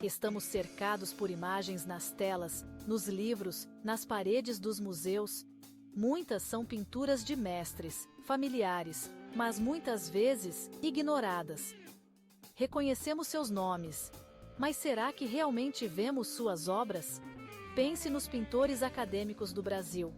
Estamos cercados por imagens nas telas, nos livros, nas paredes dos museus. Muitas são pinturas de mestres, familiares, mas muitas vezes ignoradas. Reconhecemos seus nomes, mas será que realmente vemos suas obras? Pense nos pintores acadêmicos do Brasil.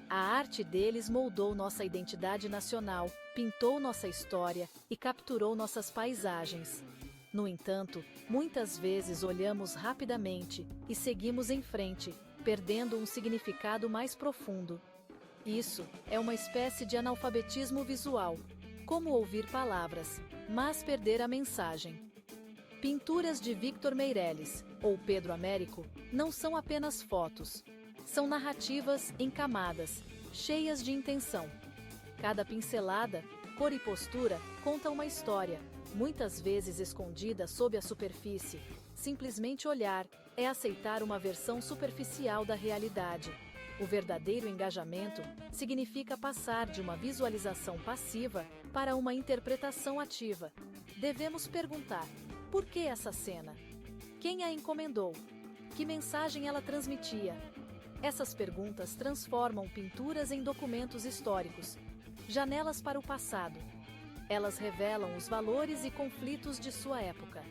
A arte deles moldou nossa identidade nacional, pintou nossa história e capturou nossas paisagens. No entanto, muitas vezes olhamos rapidamente e seguimos em frente, perdendo um significado mais profundo. Isso é uma espécie de analfabetismo visual, como ouvir palavras, mas perder a mensagem. Pinturas de Victor Meirelles ou Pedro Américo não são apenas fotos. São narrativas em camadas, cheias de intenção. Cada pincelada, cor e postura conta uma história, muitas vezes escondida sob a superfície. Simplesmente olhar é aceitar uma versão superficial da realidade. O verdadeiro engajamento significa passar de uma visualização passiva para uma interpretação ativa. Devemos perguntar: por que essa cena? Quem a encomendou? Que mensagem ela transmitia? Essas perguntas transformam pinturas em documentos históricos, janelas para o passado. Elas revelam os valores e conflitos de sua época.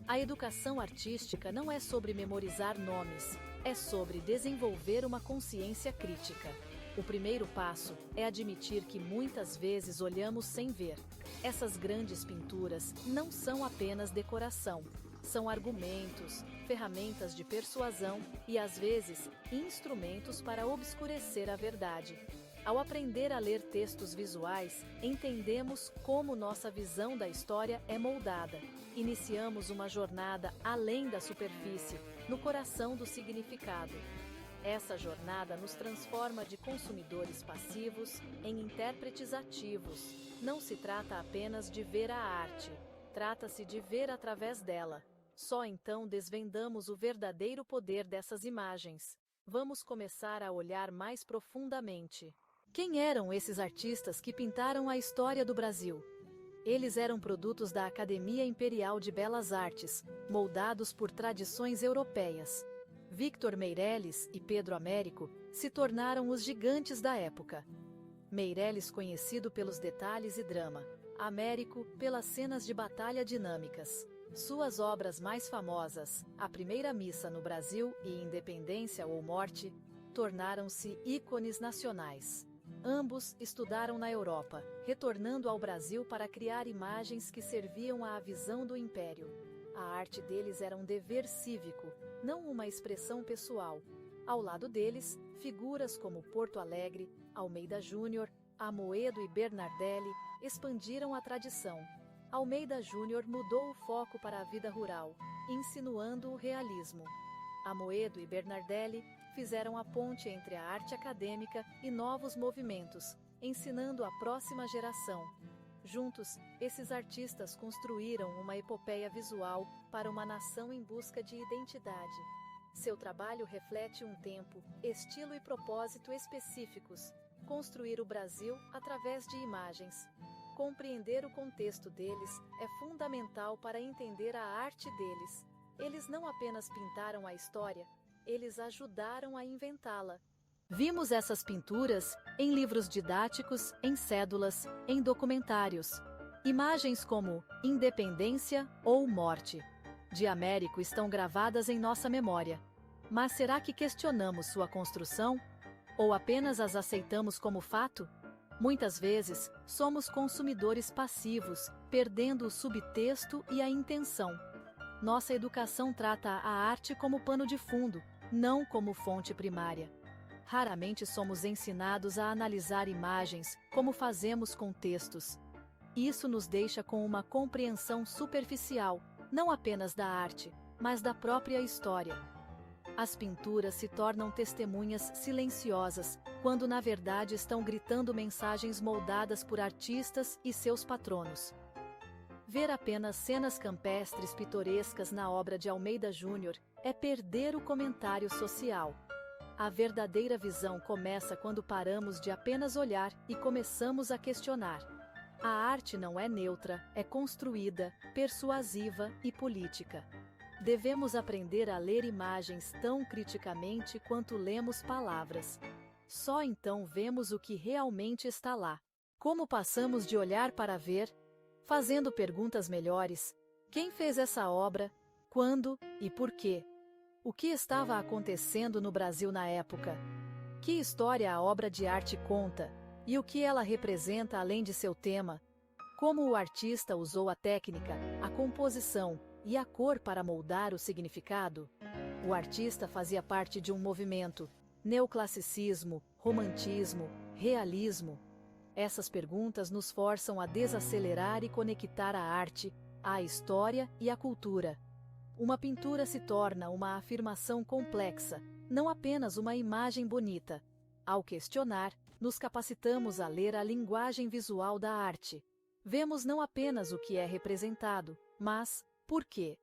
A educação artística não é sobre memorizar nomes, é sobre desenvolver uma consciência crítica. O primeiro passo é admitir que muitas vezes olhamos sem ver. Essas grandes pinturas não são apenas decoração. São argumentos, ferramentas de persuasão e, às vezes, instrumentos para obscurecer a verdade. Ao aprender a ler textos visuais, entendemos como nossa visão da história é moldada. Iniciamos uma jornada além da superfície, no coração do significado. Essa jornada nos transforma de consumidores passivos em intérpretes ativos. Não se trata apenas de ver a arte, trata-se de ver através dela. Só então desvendamos o verdadeiro poder dessas imagens. Vamos começar a olhar mais profundamente. Quem eram esses artistas que pintaram a história do Brasil? Eles eram produtos da Academia Imperial de Belas Artes, moldados por tradições europeias. Victor Meirelles e Pedro Américo se tornaram os gigantes da época. Meirelles conhecido pelos detalhes e drama, Américo pelas cenas de batalha dinâmicas. Suas obras mais famosas, A Primeira Missa no Brasil e Independência ou Morte, tornaram-se ícones nacionais. Ambos estudaram na Europa, retornando ao Brasil para criar imagens que serviam à visão do Império. A arte deles era um dever cívico, não uma expressão pessoal. Ao lado deles, figuras como Porto Alegre, Almeida Júnior, Amoedo e Bernardelli expandiram a tradição. Almeida Júnior mudou o foco para a vida rural, insinuando o realismo. Amoedo e Bernardelli fizeram a ponte entre a arte acadêmica e novos movimentos, ensinando a próxima geração. Juntos, esses artistas construíram uma epopeia visual para uma nação em busca de identidade. Seu trabalho reflete um tempo, estilo e propósito específicos. Construir o Brasil através de imagens. Compreender o contexto deles é fundamental para entender a arte deles. Eles não apenas pintaram a história, eles ajudaram a inventá-la. Vimos essas pinturas em livros didáticos, em cédulas, em documentários. Imagens como Independência ou Morte de Américo estão gravadas em nossa memória. Mas será que questionamos sua construção? Ou apenas as aceitamos como fato? Muitas vezes, somos consumidores passivos, perdendo o subtexto e a intenção. Nossa educação trata a arte como pano de fundo, não como fonte primária. Raramente somos ensinados a analisar imagens, como fazemos com textos. Isso nos deixa com uma compreensão superficial, não apenas da arte, mas da própria história. As pinturas se tornam testemunhas silenciosas, quando na verdade estão gritando mensagens moldadas por artistas e seus patronos. Ver apenas cenas campestres pitorescas na obra de Almeida Júnior é perder o comentário social. A verdadeira visão começa quando paramos de apenas olhar e começamos a questionar. A arte não é neutra, é construída, persuasiva e política. Devemos aprender a ler imagens tão criticamente quanto lemos palavras. Só então vemos o que realmente está lá. Como passamos de olhar para ver? Fazendo perguntas melhores. Quem fez essa obra? Quando e por quê? O que estava acontecendo no Brasil na época? Que história a obra de arte conta? E o que ela representa além de seu tema? Como o artista usou a técnica, a composição e a cor para moldar o significado? O artista fazia parte de um movimento: neoclassicismo, romantismo, realismo. Essas perguntas nos forçam a desacelerar e conectar a arte, a história e a cultura. Uma pintura se torna uma afirmação complexa, não apenas uma imagem bonita. Ao questionar, nos capacitamos a ler a linguagem visual da arte. Vemos não apenas o que é representado, mas por quê.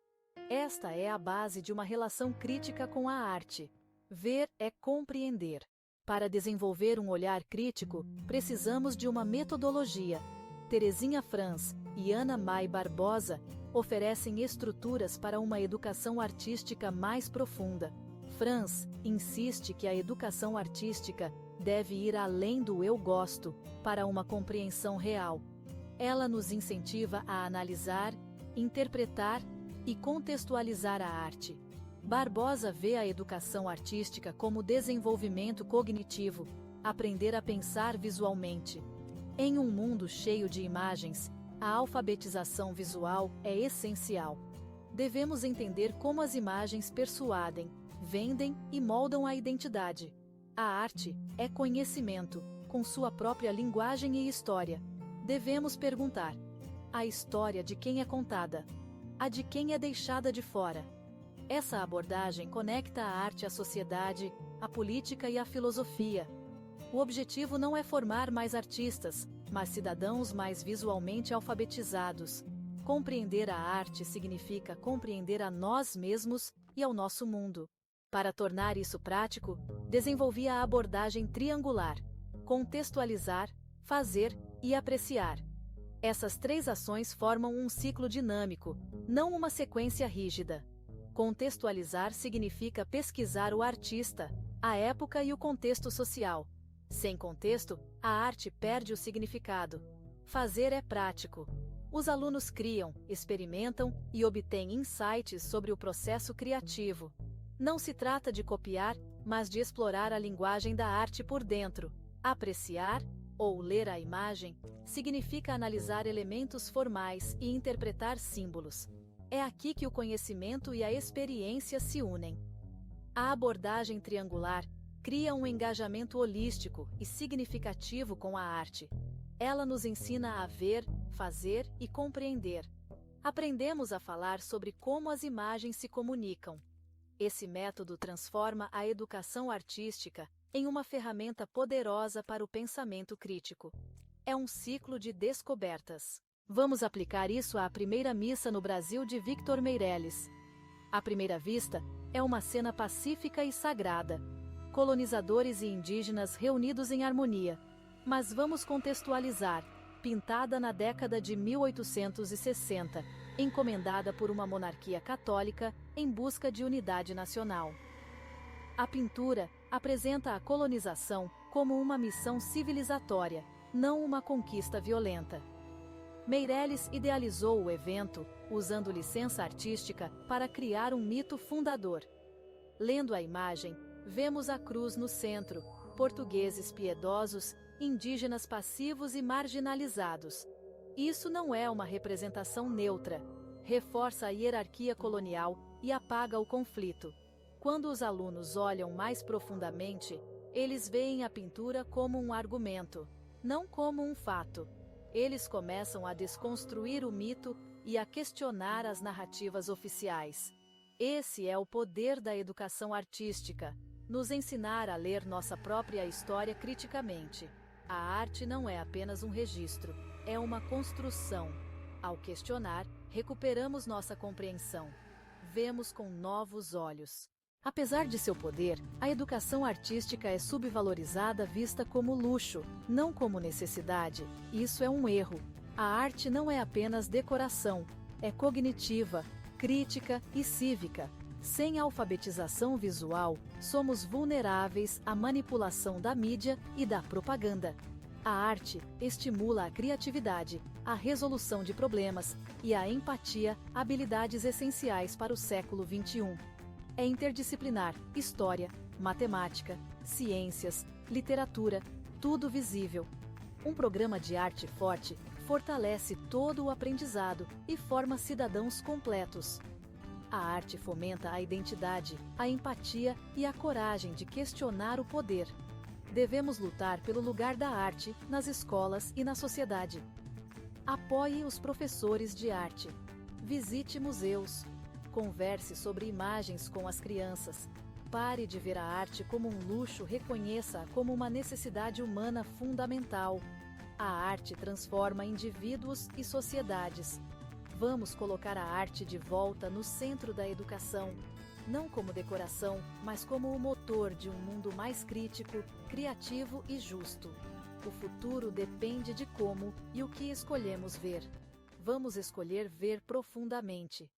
Esta é a base de uma relação crítica com a arte. Ver é compreender. Para desenvolver um olhar crítico, precisamos de uma metodologia. Terezinha Franz e Ana May Barbosa oferecem estruturas para uma educação artística mais profunda. Franz insiste que a educação artística deve ir além do eu gosto, para uma compreensão real. Ela nos incentiva a analisar, interpretar e contextualizar a arte. Barbosa vê a educação artística como desenvolvimento cognitivo, aprender a pensar visualmente. Em um mundo cheio de imagens, a alfabetização visual é essencial. Devemos entender como as imagens persuadem, vendem e moldam a identidade. A arte é conhecimento, com sua própria linguagem e história. Devemos perguntar: a história de quem é contada? A de quem é deixada de fora? Essa abordagem conecta a arte à sociedade, à política e à filosofia. O objetivo não é formar mais artistas, mas cidadãos mais visualmente alfabetizados. Compreender a arte significa compreender a nós mesmos e ao nosso mundo. Para tornar isso prático, desenvolvi a abordagem triangular: contextualizar, fazer e apreciar. Essas três ações formam um ciclo dinâmico, não uma sequência rígida. Contextualizar significa pesquisar o artista, a época e o contexto social. Sem contexto, a arte perde o significado. Fazer é prático. Os alunos criam, experimentam e obtêm insights sobre o processo criativo. Não se trata de copiar, mas de explorar a linguagem da arte por dentro. Apreciar, ou ler a imagem, significa analisar elementos formais e interpretar símbolos. É aqui que o conhecimento e a experiência se unem. A abordagem triangular cria um engajamento holístico e significativo com a arte. Ela nos ensina a ver, fazer e compreender. Aprendemos a falar sobre como as imagens se comunicam. Esse método transforma a educação artística em uma ferramenta poderosa para o pensamento crítico. É um ciclo de descobertas. Vamos aplicar isso à primeira missa no Brasil de Victor Meirelles. À primeira vista, é uma cena pacífica e sagrada. Colonizadores e indígenas reunidos em harmonia. Mas vamos contextualizar. Pintada na década de 1860, encomendada por uma monarquia católica em busca de unidade nacional. A pintura apresenta a colonização como uma missão civilizatória, não uma conquista violenta. Meirelles idealizou o evento, usando licença artística para criar um mito fundador. Lendo a imagem, vemos a cruz no centro, portugueses piedosos, indígenas passivos e marginalizados. Isso não é uma representação neutra. Reforça a hierarquia colonial e apaga o conflito. Quando os alunos olham mais profundamente, eles veem a pintura como um argumento, não como um fato. Eles começam a desconstruir o mito e a questionar as narrativas oficiais. Esse é o poder da educação artística, nos ensinar a ler nossa própria história criticamente. A arte não é apenas um registro, é uma construção. Ao questionar, recuperamos nossa compreensão. Vemos com novos olhos. Apesar de seu poder, a educação artística é subvalorizada vista como luxo, não como necessidade. Isso é um erro. A arte não é apenas decoração, é cognitiva, crítica e cívica. Sem alfabetização visual, somos vulneráveis à manipulação da mídia e da propaganda. A arte estimula a criatividade, a resolução de problemas e a empatia, habilidades essenciais para o século XXI. É interdisciplinar: história, matemática, ciências, literatura, tudo visível. Um programa de arte forte fortalece todo o aprendizado e forma cidadãos completos. A arte fomenta a identidade, a empatia e a coragem de questionar o poder. Devemos lutar pelo lugar da arte nas escolas e na sociedade. Apoie os professores de arte. Visite museus. Converse sobre imagens com as crianças. Pare de ver a arte como um luxo, reconheça-a como uma necessidade humana fundamental. A arte transforma indivíduos e sociedades. Vamos colocar a arte de volta no centro da educação, não como decoração, mas como o motor de um mundo mais crítico, criativo e justo. O futuro depende de como e o que escolhemos ver. Vamos escolher ver profundamente.